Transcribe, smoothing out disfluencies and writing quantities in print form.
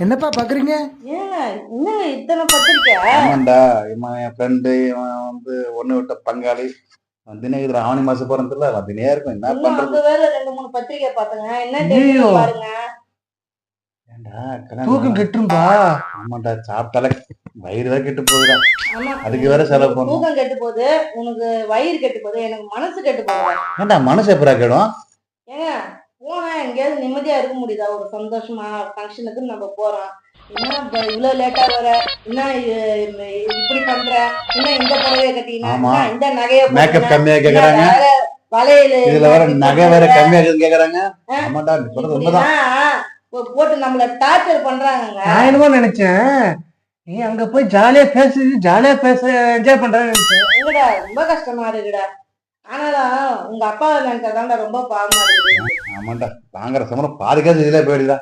என்னப்பா பாக்குறீங்க? ஏங்க என்னங்க இத்தனை பத்திரிக்கை? ஆமாண்டா, இவன் என் ஃப்ரெண்டு, இவன் வந்து ஒண்ணு விட்ட பங்காளி. வந்துனே இருக்குது. ஆவணி மாசம் பிறந்ததுல வந்துனே இருக்கும். என்ன இன்னும் பண்றது? அங்க வேற 2 3 பத்திரிக்கை பாத்துங்க. என்ன ஐயோ, டேட் பாருங்க. ஏண்டா தூக்கம் கல்யாணம்? கெட்டுரும்பா. ஆமாண்டா, சாப்பிட்டாலே வயிறு வேற கெட்டு போகுதுடா. ஆமா, அதுக்கு வேற செலவு உனக்கு பண்ணணும். தூக்கம் கெட்டு போகுது, உனக்கு வயிறு கெட்டு போகுது, எனக்கு மனசு கெட்டு போகுது. ஏண்டா மனசு எப்படா கெடும்? ஏங்க போனா எங்கேயாவது நிம்மதியா இருக்க முடியுதா? ஒரு சந்தோஷமா ஃபங்க்ஷனுக்கு நம்ம போறோம். என்ன இவ்வளவு லேட்டா வர, என்ன இப்படி பண்ற, என்ன இந்த புடவைய கட்டினா, ஆமா. என்ன இந்த நகைய மேக்கப் போட்டுக்கின, கம்மியா என்ன கேக்குறாங்க. வளையல் இதுல வேற நகை வேற கம்மியா இருக்குன்னு கேக்குறாங்க. ஆ? ஆமாண்டா, நீ சொல்றது உண்மைதான். போட்டு நம்மள டார்ச்சர் பண்றாங்க. நான் என்னமோ நினைச்சேன், நீ அங்க போய் ஜாலியா பேச என்ஜாய் பண்றேன்னு நினைச்சேன். எங்கடா ரொம்ப கஷ்டமா இருக்குடா. ஆனாலும் உங்க அப்பாவை நினைச்சாதான்டா ரொம்ப பாவமா இருக்குது. ஆமாண்டா, வாங்குற சம்பளம் பாதி காசு இதுல போயிடுதா.